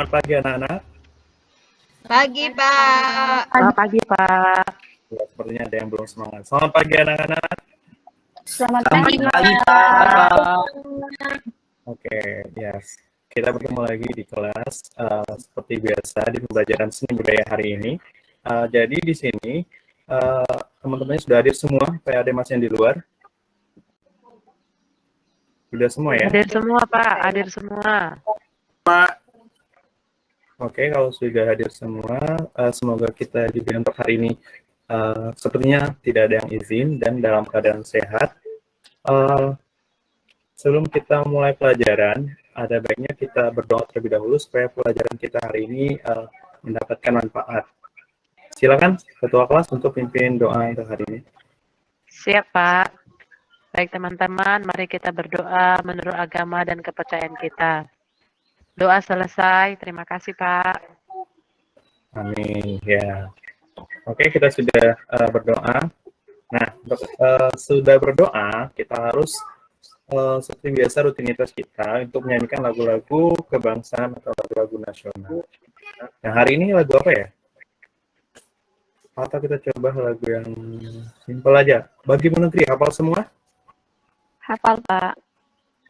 Selamat pagi anak-anak. Pagi, Pak. Selamat pagi, Pak. Ya, sepertinya ada yang belum semangat. Selamat pagi anak-anak. Selamat pagi, Pak. Oke, yes. Kita bertemu lagi di kelas seperti biasa di pembelajaran seni budaya hari ini. Jadi di sini teman-temannya sudah hadir semua. Kayak ada masih yang di luar. Sudah semua ya? Hadir semua, Pak. Hadir semua. Pak. Oke, kalau sudah hadir semua, semoga kita juga untuk hari ini sepertinya tidak ada yang izin dan dalam keadaan sehat. Sebelum kita mulai pelajaran, ada baiknya kita berdoa terlebih dahulu supaya pelajaran kita hari ini mendapatkan manfaat. Silakan Ketua kelas untuk pimpin doa untuk hari ini. Siap, Pak. Baik, teman-teman, mari kita berdoa menurut agama dan kepercayaan kita. Doa selesai. Terima kasih, Pak. Amin. Ya. Oke, kita sudah berdoa. Nah, sudah berdoa, kita harus seperti biasa rutinitas kita untuk menyanyikan lagu-lagu kebangsaan atau lagu-lagu nasional. Nah, hari ini lagu apa ya? Atau kita coba lagu yang simpel aja. Bagimu Negeri, hafal semua? Hafal, Pak.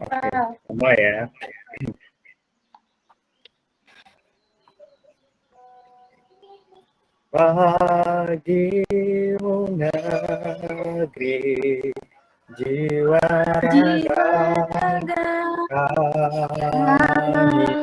Oke, semua ya. Bagimu negeri, jiwa raga kami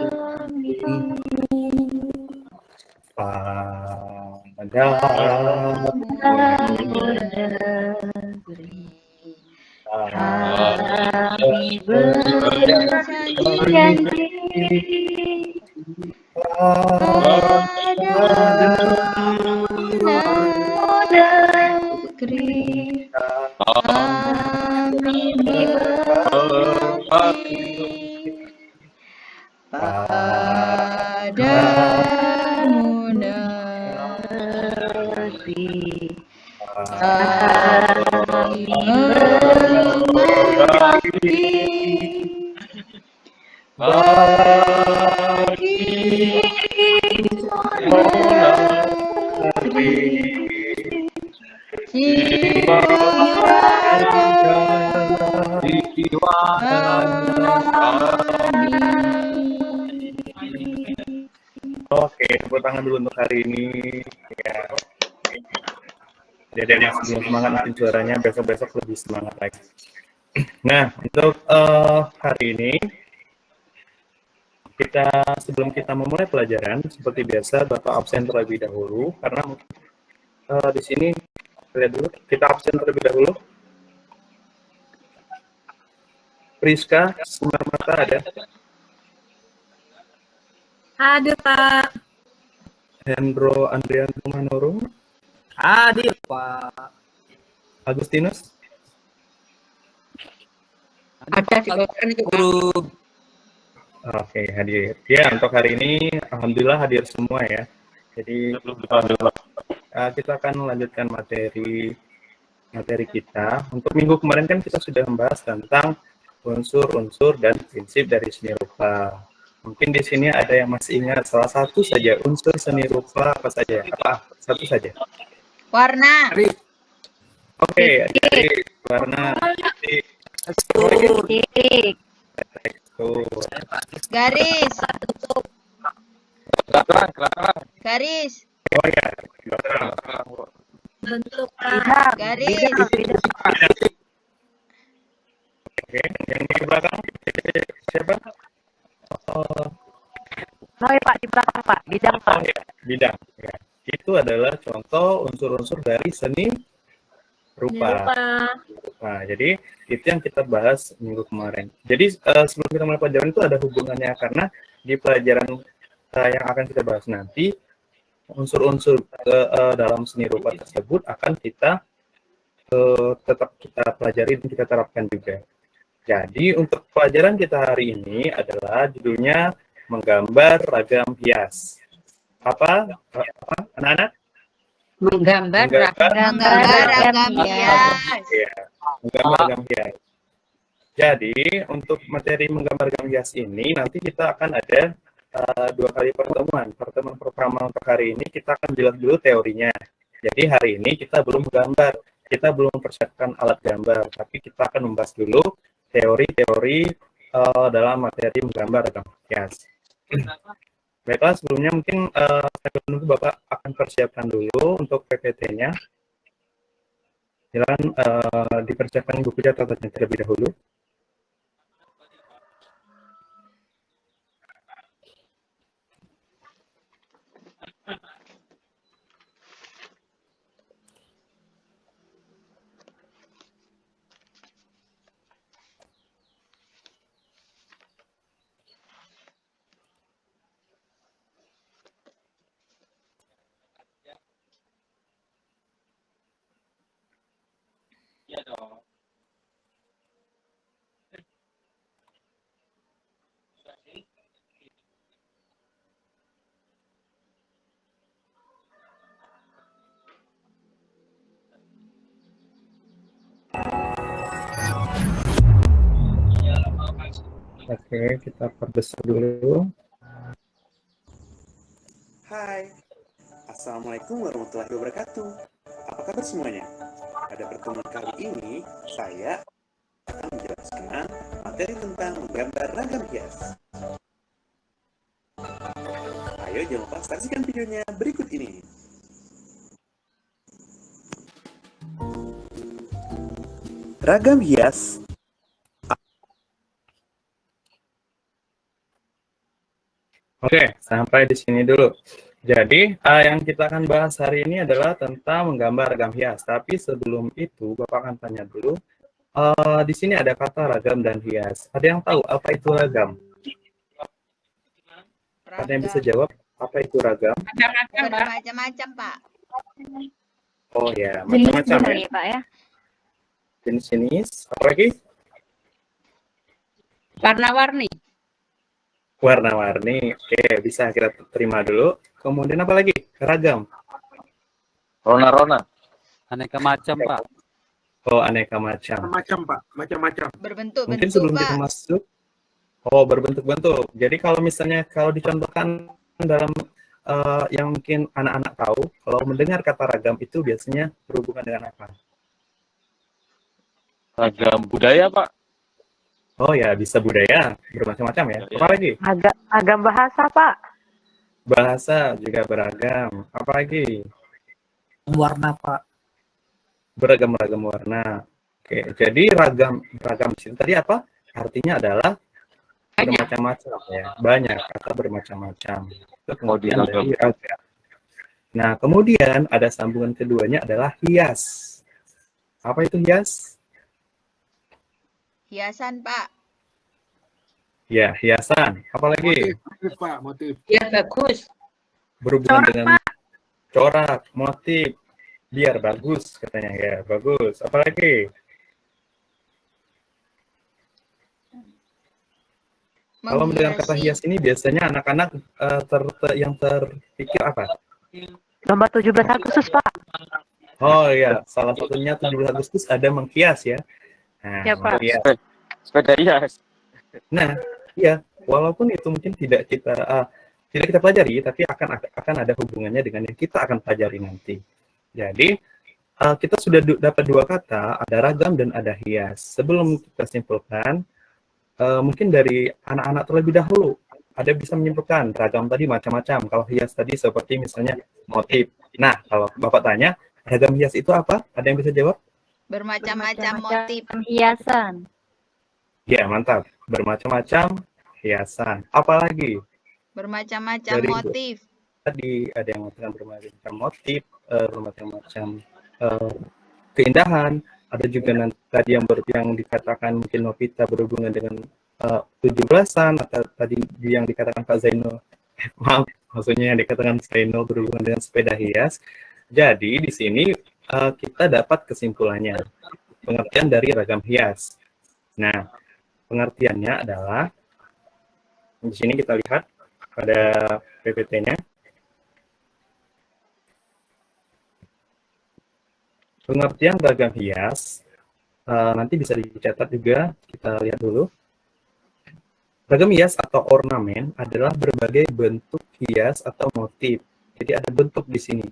Kami berjanji negeri kami berbakti padamu negeri kami berbakti bagi jiwa kami. Oke, tepuk tangan dulu untuk hari ini. Ya. Jadi yang sebelum semangat nanti suaranya besok-besok lebih semangat lagi. Nah, untuk hari ini sebelum kita memulai pelajaran seperti biasa Bapak absen terlebih dahulu karena di sini lihat dulu kita absen terlebih dahulu. Priska Sumarmata ada? Hadir, Pak. Hendro Andrian Manurung? Hadir, Pak. Agustinus? Ada di Guru. Oke, hadir. Ya, untuk hari ini alhamdulillah hadir semua ya. Jadi kita akan melanjutkan materi kita. Untuk minggu kemarin kan kita sudah membahas tentang unsur-unsur dan prinsip dari seni rupa. Mungkin di sini ada yang masih ingat salah satu saja unsur seni rupa apa saja? Apa? Satu saja. warna, Oke, jadi warna, Titik. tekstur, garis, garis, oh ya, bentuk Bidang. garis, Bidang. oke, yang di belakang siapa? Oh, Pak, di belakang, Pak. Bidang, Pak. oh ya, bidang. Ya. Itu adalah contoh unsur-unsur dari seni rupa. Nah, jadi itu yang kita bahas minggu kemarin. Jadi sebelum kita mulai pelajaran itu ada hubungannya karena di pelajaran yang akan kita bahas nanti unsur-unsur dalam seni rupa tersebut akan kita tetap kita pelajari dan kita terapkan juga. Jadi untuk pelajaran kita hari ini adalah judulnya menggambar ragam hias. Apa anak-anak? menggambar ragam hias. Ya, menggambar ragam hias. Jadi untuk materi menggambar ragam hias ini nanti kita akan ada 2 kali pertemuan. Pertemuan pertama untuk hari ini kita akan jelas dulu teorinya. Jadi hari ini kita belum gambar, kita belum mempersiapkan alat gambar, tapi kita akan membahas dulu teori-teori dalam materi menggambar ragam hias. Baiklah, sebelumnya mungkin saya menunggu Bapak akan persiapkan dulu untuk PPT-nya. Silakan dipersiapkan buku catatannya terlebih dahulu. Oke, kita perbesar dulu. Hai, Assalamualaikum warahmatullahi wabarakatuh. Apa kabar semuanya? Pada pertemuan kali ini, saya akan menjelaskan materi tentang menggambar ragam hias. Ayo jangan lupa saksikan videonya berikut ini. Ragam hias Oke, sampai di sini dulu. Jadi, yang kita akan bahas hari ini adalah tentang menggambar ragam hias. Tapi sebelum itu, Bapak akan tanya dulu, di sini ada kata ragam dan hias. Ada yang tahu apa itu ragam? Ada yang bisa jawab apa itu ragam? Macam-macam, Pak. Oh ya, macam-macam ya. Pak ya. Jenis-jenis, apa lagi? Warna-warni. Warna-warni. Oke, bisa kita terima dulu. Kemudian apa lagi? Ragam. Rona-rona. Aneka macam, Pak. Oh, aneka macam. Macam, Pak. Macam-macam. Berbentuk-bentuk, Mungkin sebelum Pak. kita masuk, oh berbentuk-bentuk. Jadi kalau misalnya kalau dicontohkan dalam yang mungkin anak-anak tahu, kalau mendengar kata ragam itu biasanya berhubungan dengan apa? Ragam budaya, Pak. Oh ya, bisa budaya, bermacam-macam ya. Apa lagi? Agam bahasa, Pak. Bahasa juga beragam. Apa lagi? Warna, Pak. Beragam-ragam warna. Oke, jadi ragam di sini tadi apa? Artinya adalah bermacam-macam ya. Banyak kata bermacam-macam. Itu kemudian dari ragam. Nah, kemudian ada sambungan keduanya adalah hias. Apa itu hias? Hiasan, Pak. Ya, hiasan. Apalagi? Motif, Pak. Motif. Ya bagus. Berhubungan dengan corak, motif. Biar bagus katanya ya, bagus. Apalagi? Kalau mendengar kata hias ini biasanya anak-anak yang terpikir apa? Lomba 17 Agustus, Pak. Oh ya, salah satunya 17 Agustus ada menghias ya. Nah, Ya, Pak. menghias. Sepeda hias. Nah, iya, walaupun itu mungkin tidak kita pelajari, tapi akan ada hubungannya dengan yang kita akan pelajari nanti. Jadi, kita sudah dapat 2 kata, ada ragam dan ada hias. Sebelum kita simpulkan, mungkin dari anak-anak terlebih dahulu, ada bisa menyimpulkan ragam tadi macam-macam. Kalau hias tadi seperti misalnya motif. Nah, kalau Bapak tanya, ragam hias itu apa? Ada yang bisa jawab? Bermacam-macam motif. Hiasan. Ya, mantap. Bermacam-macam hiasan. Apalagi? Bermacam-macam Dari- motif. Tadi ada yang mengatakan bermacam motif, bermacam-macam keindahan. Ada juga nanti tadi yang dikatakan mungkin Novita berhubungan dengan 17-an, atau tadi yang dikatakan Pak Zainul, maaf, maksudnya yang dikatakan Zainul berhubungan dengan sepeda hias. Jadi di sini kita dapat kesimpulannya, pengertian dari ragam hias. Nah, pengertiannya adalah di sini kita lihat pada PPT-nya. Pengertian ragam hias nanti bisa dicatat juga, kita lihat dulu. Ragam hias atau ornamen adalah berbagai bentuk hias atau motif. Jadi ada bentuk di sini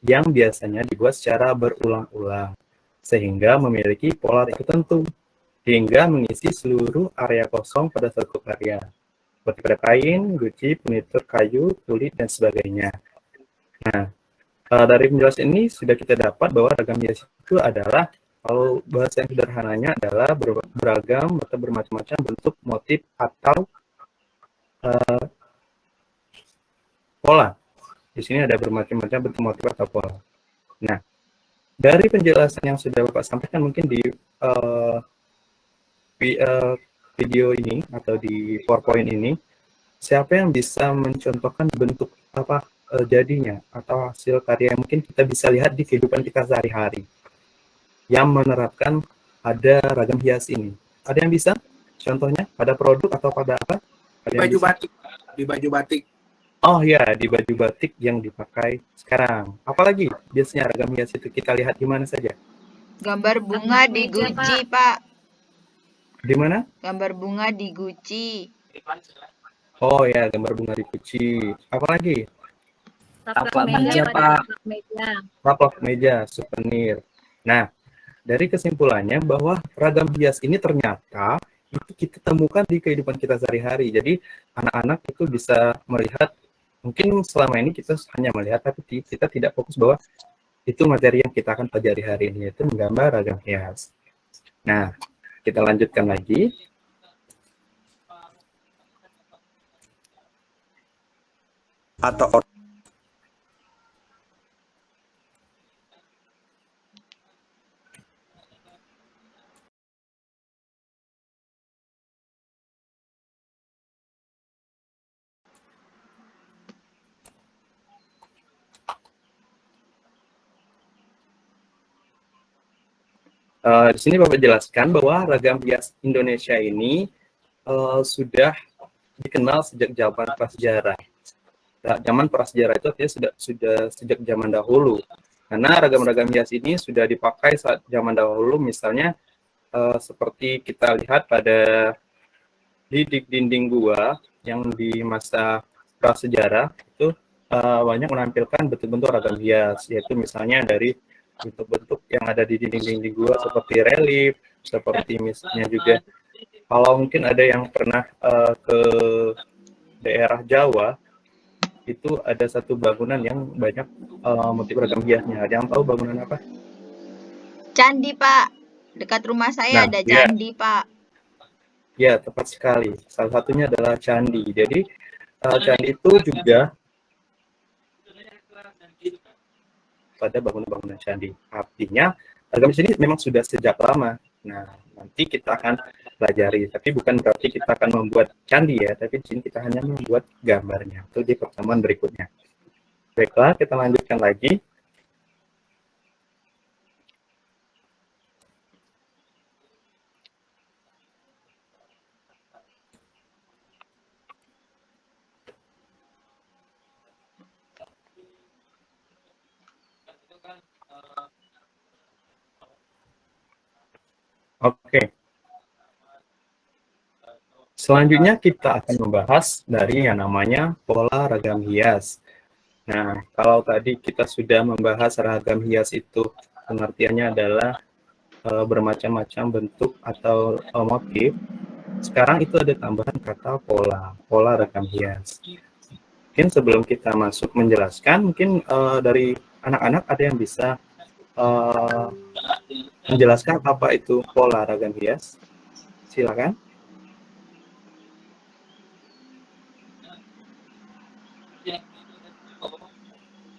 yang biasanya dibuat secara berulang-ulang sehingga memiliki pola tertentu hingga mengisi seluruh area kosong pada suatu karya, seperti pada kain, guci, furnitur, kayu, kulit, dan sebagainya. Nah, dari penjelasan ini sudah kita dapat bahwa ragam hias itu adalah, kalau bahasa yang sederhananya adalah beragam atau bermacam-macam bentuk, motif, atau pola. Di sini ada bermacam-macam bentuk, motif, atau pola. Nah, dari penjelasan yang sudah Bapak sampaikan mungkin di video ini atau di PowerPoint ini, siapa yang bisa mencontohkan bentuk apa jadinya atau hasil karya yang mungkin kita bisa lihat di kehidupan kita sehari-hari yang menerapkan ada ragam hias ini? Ada yang bisa? Contohnya pada produk atau pada apa? Di baju batik. Di baju batik. Oh ya, di baju batik yang dipakai sekarang. Apalagi biasanya ragam hias itu kita lihat di mana saja? Gambar bunga di guci, Pak. Di mana? Gambar bunga di guci. Oh ya, gambar bunga di guci. Apalagi? Taplak meja, Pak. Taplak meja, souvenir. Nah, dari kesimpulannya bahwa ragam hias ini ternyata itu kita temukan di kehidupan kita sehari-hari. Jadi anak-anak itu bisa melihat, mungkin selama ini kita hanya melihat, tapi kita tidak fokus bahwa itu materi yang kita akan pelajari hari ini, yaitu menggambar ragam hias. Nah, kita lanjutkan lagi. Atau di sini Bapak jelaskan bahwa ragam hias Indonesia ini sudah dikenal sejak zaman prasejarah. Zaman prasejarah itu artinya sudah sejak zaman dahulu. Karena ragam-ragam hias ini sudah dipakai saat zaman dahulu, misalnya seperti kita lihat pada di dinding gua yang di masa prasejarah itu banyak menampilkan bentuk-bentuk ragam hias, yaitu misalnya dari bentuk-bentuk yang ada di dinding-dinding gua seperti relief, seperti misalnya juga kalau mungkin ada yang pernah ke daerah Jawa, itu ada satu bangunan yang banyak motif ragam hiasnya. Ada yang tahu bangunan apa? Candi, Pak. Dekat rumah saya ada candi, Pak. Ya, tepat sekali. Salah satunya adalah candi. Jadi candi itu juga pada bangunan-bangunan candi. Artinya ragam hias ini memang sudah sejak lama. Nah, nanti kita akan pelajari. Tapi bukan berarti kita akan membuat candi ya, tapi di sini kita hanya membuat gambarnya. Itu di pertemuan berikutnya. Baiklah, kita lanjutkan lagi. Oke. Selanjutnya kita akan membahas dari yang namanya pola ragam hias. Nah, kalau tadi kita sudah membahas ragam hias itu pengertiannya adalah bermacam-macam bentuk atau motif. Sekarang itu ada tambahan kata pola ragam hias. Mungkin sebelum kita masuk menjelaskan, mungkin dari anak-anak ada yang bisa menjelaskan apa itu pola ragam hias? Silakan.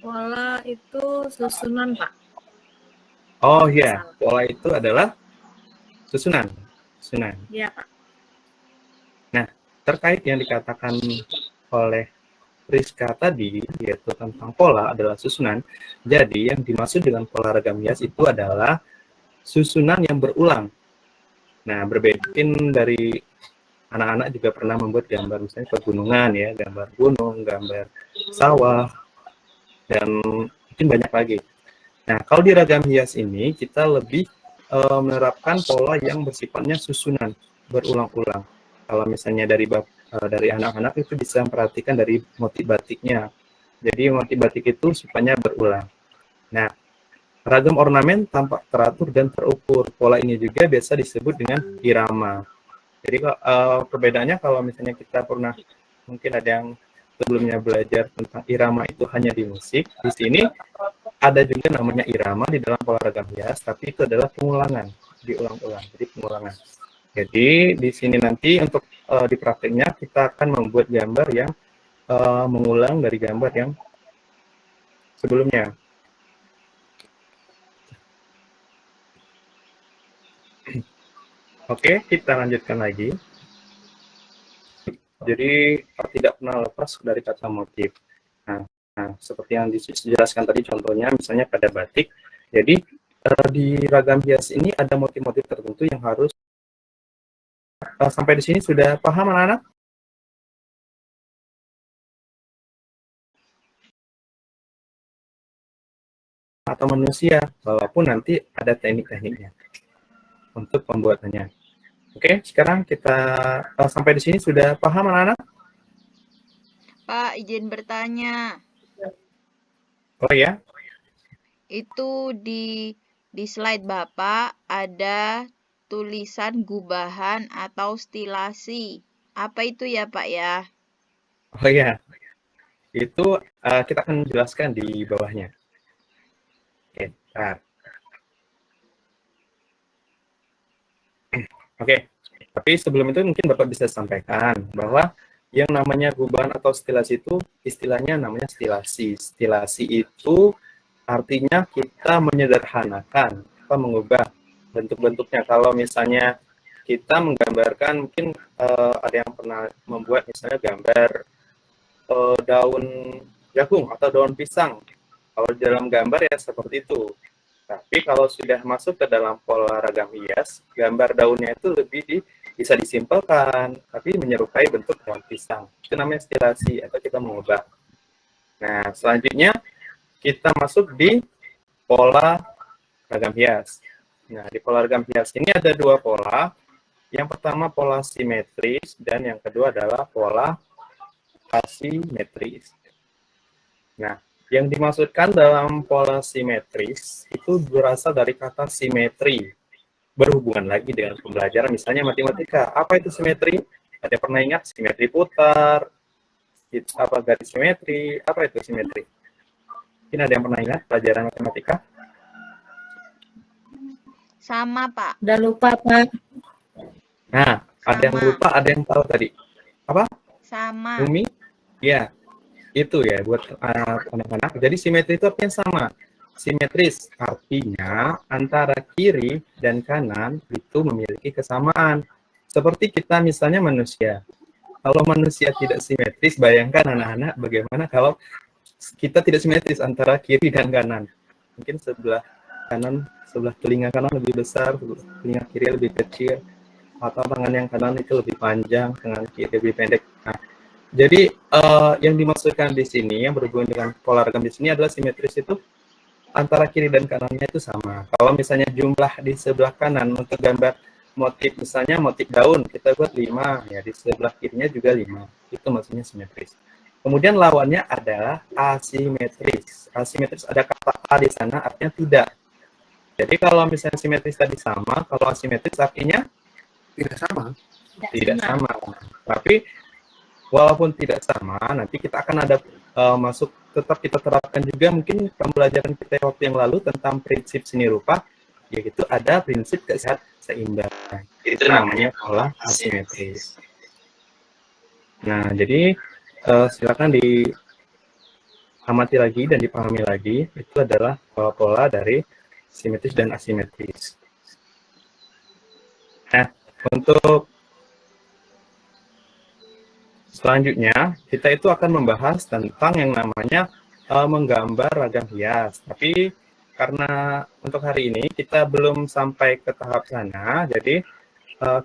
Pola itu susunan, Pak. Oh ya, pola itu adalah susunan. Iya, Pak. Nah, terkait yang dikatakan oleh Rizka tadi, yaitu tentang pola adalah susunan. Jadi, yang dimaksud dengan pola ragam hias itu adalah susunan yang berulang. Nah, berbeda dari anak-anak juga pernah membuat gambar misalnya pegunungan ya, gambar gunung, gambar sawah, dan mungkin banyak lagi. Nah, kalau di ragam hias ini kita lebih menerapkan pola yang bersifatnya susunan, berulang-ulang. Kalau misalnya dari anak-anak itu bisa memperhatikan dari motif batiknya. Jadi motif batik itu sifatnya berulang. Nah, ragam ornamen tampak teratur dan terukur. Pola ini juga biasa disebut dengan irama. Jadi perbedaannya kalau misalnya kita pernah, mungkin ada yang sebelumnya belajar tentang irama itu hanya di musik, di sini ada juga namanya irama di dalam pola ragam hias, tapi itu adalah pengulangan, diulang-ulang, jadi pengulangan. Jadi di sini nanti untuk di prakteknya kita akan membuat gambar yang mengulang dari gambar yang sebelumnya. Oke, kita lanjutkan lagi. Jadi tidak pernah lepas dari kata motif. Nah, seperti yang dijelaskan tadi contohnya, misalnya pada batik. Jadi di ragam hias ini ada motif-motif tertentu yang harus sampai di sini sudah paham anak-anak? Atau manusia, walaupun nanti ada teknik-tekniknya untuk pembuatannya. Oke, sekarang kita sampai di sini sudah paham anak-anak? Pak, izin bertanya. Oh ya? Itu di slide Bapak ada tulisan gubahan atau stilasi. Apa itu ya Pak ya? Oh ya, itu kita akan jelaskan di bawahnya. Oke, bentar. Oke, tapi sebelum itu mungkin Bapak bisa sampaikan bahwa yang namanya gubahan atau stilasi itu istilahnya namanya stilasi. Stilasi itu artinya kita menyederhanakan atau mengubah bentuk-bentuknya. Kalau misalnya kita menggambarkan, mungkin ada yang pernah membuat misalnya gambar daun jagung atau daun pisang. Kalau di dalam gambar ya seperti itu. Tapi kalau sudah masuk ke dalam pola ragam hias, gambar daunnya itu bisa disimpelkan, tapi menyerupai bentuk daun pisang. Itu namanya stilasi atau kita mengubah. Nah, selanjutnya kita masuk di pola ragam hias. Nah, di pola ragam hias ini ada dua pola. Yang pertama pola simetris dan yang kedua adalah pola asimetris. Nah, yang dimaksudkan dalam pola simetris itu berasal dari kata simetri. Berhubungan lagi dengan pembelajaran misalnya matematika. Apa itu simetri? Ada pernah ingat simetri putar? Apa garis simetri? Apa itu simetri? Mungkin ada yang pernah ingat pelajaran matematika? Sama, Pak. Udah lupa, Pak. Nah, ada yang lupa, ada yang tahu tadi. Apa? Sama. Umi? Ya, itu ya buat anak-anak. Jadi simetri itu artinya sama. Simetris artinya antara kiri dan kanan itu memiliki kesamaan. Seperti kita misalnya manusia. Kalau manusia tidak simetris, bayangkan anak-anak bagaimana kalau kita tidak simetris antara kiri dan kanan. Mungkin sebelah kanan, sebelah telinga kanan lebih besar, telinga kiri lebih kecil, atau tangan yang kanan itu lebih panjang, tangan kiri lebih pendek. Nah, jadi yang dimaksudkan di sini yang berhubungan dengan pola ragam di sini adalah simetris itu antara kiri dan kanannya itu sama. Kalau misalnya jumlah di sebelah kanan untuk gambar motif, misalnya motif daun, kita buat 5, ya di sebelah kirinya juga 5. Itu maksudnya simetris. Kemudian lawannya adalah asimetris. Asimetris ada kata A di sana, artinya tidak. Jadi kalau misalnya simetris tadi sama, kalau asimetris artinya Tidak sama. tidak sama. Tapi walaupun tidak sama, nanti kita akan ada tetap kita terapkan juga mungkin pembelajaran kita waktu yang lalu tentang prinsip seni rupa, yaitu ada prinsip keseimbangan. Itu namanya pola asimetris. Nah, jadi silakan diamati lagi dan dipahami lagi, itu adalah pola-pola dari simetris dan asimetris. Nah, untuk selanjutnya, kita itu akan membahas tentang yang namanya menggambar ragam hias. Tapi karena untuk hari ini kita belum sampai ke tahap sana, jadi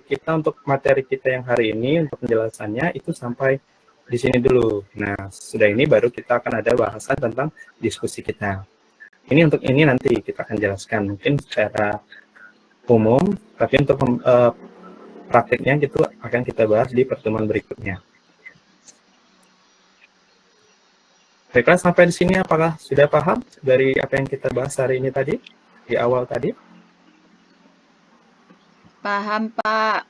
kita untuk materi kita yang hari ini, untuk penjelasannya itu sampai di sini dulu. Nah, sudah ini baru kita akan ada bahasan tentang diskusi kita. Ini untuk ini nanti kita akan jelaskan mungkin secara umum, tapi untuk prakteknya gitu akan kita bahas di pertemuan berikutnya. Baiklah, sampai di sini apakah sudah paham dari apa yang kita bahas hari ini tadi, di awal tadi? Paham, Pak.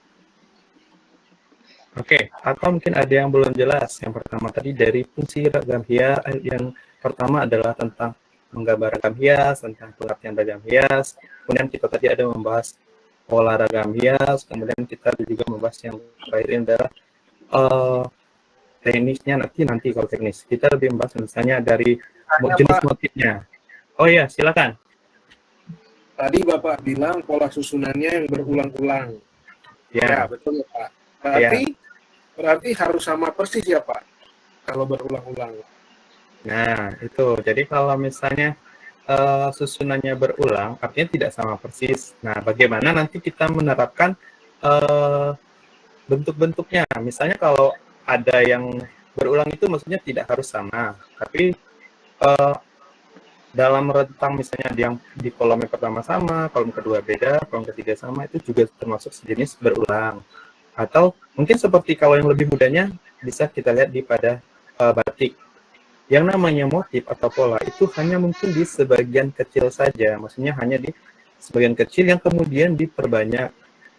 Oke, atau mungkin ada yang belum jelas. Yang pertama tadi dari fungsi ragam hias, yang pertama adalah tentang menggambar ragam hias, tentang pengertian ragam hias. Kemudian kita tadi ada membahas pola ragam hias, kemudian kita juga membahas yang terakhir ini adalah teknisnya nanti kalau teknis. Kita lebih membahas misalnya dari jenis motifnya. Oh iya, silakan. Tadi Bapak bilang pola susunannya yang berulang-ulang. Ya, betul ya Pak. Berarti harus sama persis ya Pak, kalau berulang-ulang. Nah, itu. Jadi kalau misalnya susunannya berulang, artinya tidak sama persis. Nah, bagaimana nanti kita menerapkan bentuk-bentuknya? Misalnya kalau ada yang berulang itu maksudnya tidak harus sama, tapi dalam rentang misalnya yang di kolom yang pertama sama, kolom kedua beda, kolom ketiga sama, itu juga termasuk sejenis berulang. Atau mungkin seperti kalau yang lebih mudahnya bisa kita lihat di pada batik. Yang namanya motif atau pola itu hanya mungkin di sebagian kecil saja, maksudnya hanya di sebagian kecil yang kemudian diperbanyak.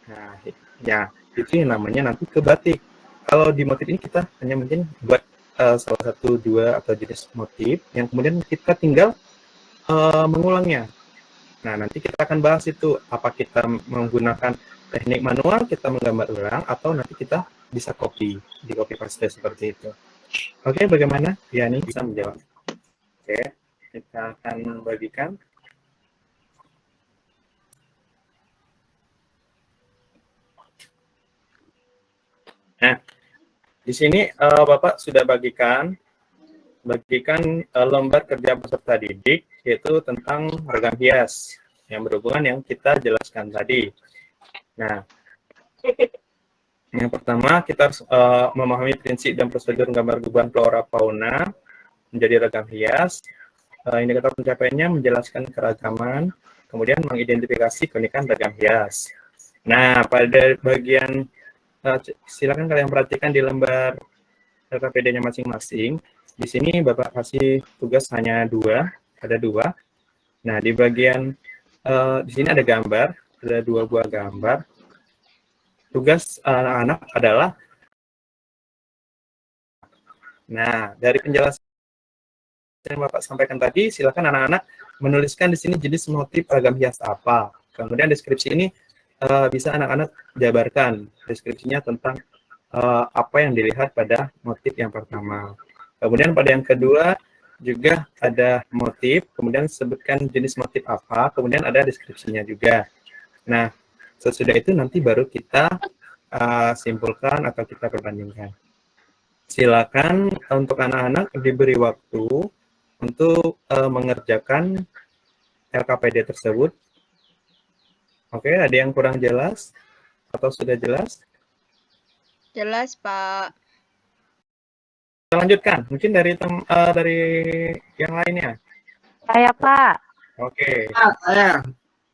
Nah, ya itu yang namanya nanti ke batik. Kalau di motif ini kita hanya mungkin buat salah satu, dua atau jenis motif yang kemudian kita tinggal mengulangnya. Nah, nanti kita akan bahas itu, apa kita menggunakan teknik manual, kita menggambar ulang, atau nanti kita bisa di copy paste seperti itu. Oke, bagaimana? Ya, ini bisa menjawab. Oke, kita akan bagikan. Nah, di sini Bapak sudah bagikan lembar kerja peserta didik, yaitu tentang ragam hias yang berhubungan yang kita jelaskan tadi. Nah, yang pertama kita harus memahami prinsip dan prosedur gambar gubahan flora fauna menjadi ragam hias. Indikator pencapaiannya menjelaskan keragaman, kemudian mengidentifikasi keunikan ragam hias. Nah, pada bagian silakan kalian perhatikan di lembar LKPD-nya masing-masing. Di sini Bapak kasih tugas hanya ada dua. Nah, di bagian di sini ada gambar, ada 2 buah gambar. Tugas anak-anak adalah, nah, dari penjelasan yang Bapak sampaikan tadi, silakan anak-anak menuliskan di sini jenis motif ragam hias apa. Kemudian deskripsi ini bisa anak-anak jabarkan deskripsinya tentang apa yang dilihat pada motif yang pertama. Kemudian pada yang kedua juga ada motif, kemudian sebutkan jenis motif apa, kemudian ada deskripsinya juga. Nah, sesudah itu nanti baru kita simpulkan atau kita perbandingkan. Silakan untuk anak-anak diberi waktu untuk mengerjakan LKPD tersebut. Oke, ada yang kurang jelas atau sudah jelas? Jelas, Pak. Kita lanjutkan, mungkin dari yang lainnya. Saya, Pak. Oke. Saya.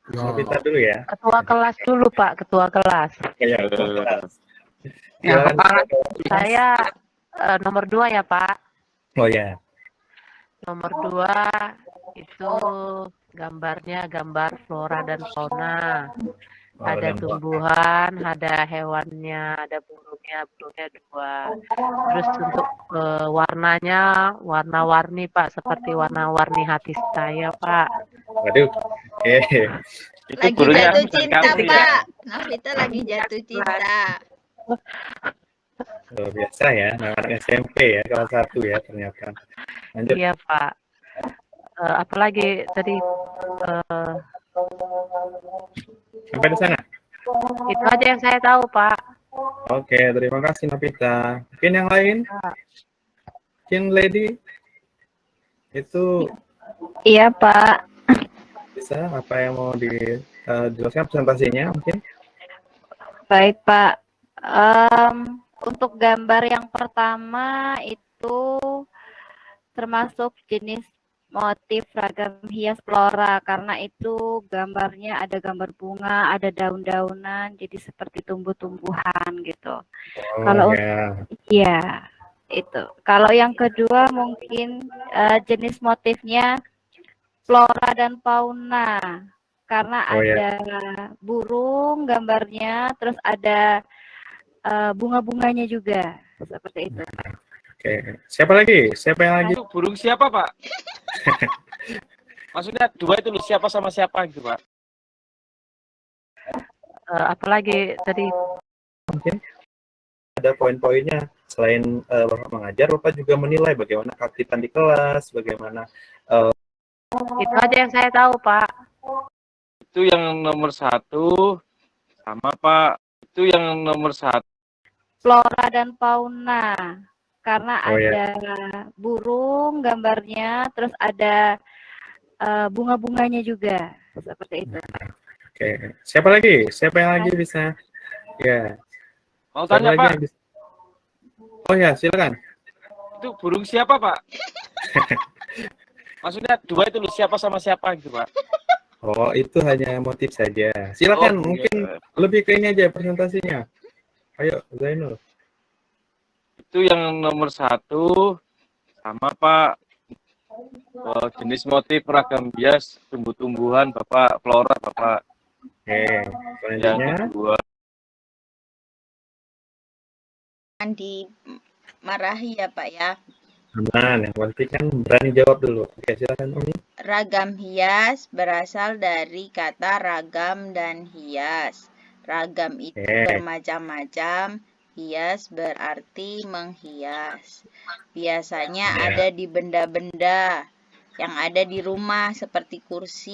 Kita dulu ya. Ketua kelas dulu, Pak. Ketua kelas. Ya, ketua kelas. Saya nomor 2 ya, Pak. Oh ya. Nomor 2 itu gambarnya gambar flora dan fauna. Ada tumbuhan, ada hewannya, ada burungnya 2. Terus untuk warnanya warna-warni, Pak, seperti warna-warni hati saya, Pak. Waduh. Oke. Lagi jatuh cinta, Pak. Novita lagi jatuh cinta. Biasa ya, anak SMP ya, kelas 1 ya ternyata. Lanjut. Iya, Pak. Apalagi tadi sampai di sana. itu aja yang saya tahu, Pak. Oke, terima kasih Novita. Mungkin yang lain? Mungkin Lady? Itu Iya, Pak. bisa apa yang mau dijelaskan presentasinya mungkin? Baik, Pak. Untuk gambar yang pertama itu termasuk jenis motif ragam hias flora karena itu gambarnya ada gambar bunga, ada daun-daunan, jadi seperti tumbuh-tumbuhan gitu. Kalau ya itu. Kalau yang kedua mungkin jenis motifnya flora dan fauna karena ada burung gambarnya, terus ada bunga-bunganya juga seperti itu. Oke, siapa lagi? Siapa yang lagi? Burung siapa, Pak? Maksudnya dua itu loh, siapa sama siapa gitu, Pak? Apalagi tadi? Mungkin ada poin-poinnya. Selain Bapak mengajar, Bapak juga menilai bagaimana keaktifan di kelas, bagaimana... Itu aja yang saya tahu, Pak. Itu yang nomor 1 sama, Pak. Itu yang nomor 1. Flora dan fauna. Karena ada burung gambarnya, terus ada bunga-bunganya juga seperti itu. Oke, siapa lagi? Siapa yang lagi bisa? Ya. Mau tanya, Pak? Oh ya, silakan. Itu burung siapa, Pak? Maksudnya dua itu loh, siapa sama siapa gitu, Pak? Oh, itu hanya motif saja. Silakan, mungkin lebih ke ini aja presentasinya. Ayo, Zainul. Itu yang nomor 1 sama, Pak. Jenis motif ragam bias tumbuh-tumbuhan, Bapak flora, Bapak. Oke, selanjutnya. Yang kedua. Jangan dimarahi ya Pak ya. Aman, yang penting kan berani jawab dulu. Oke, silakan Umi. Ragam hias berasal dari kata ragam dan hias. Ragam itu bermacam-macam. Hias berarti menghias. Biasanya ada di benda-benda yang ada di rumah seperti kursi,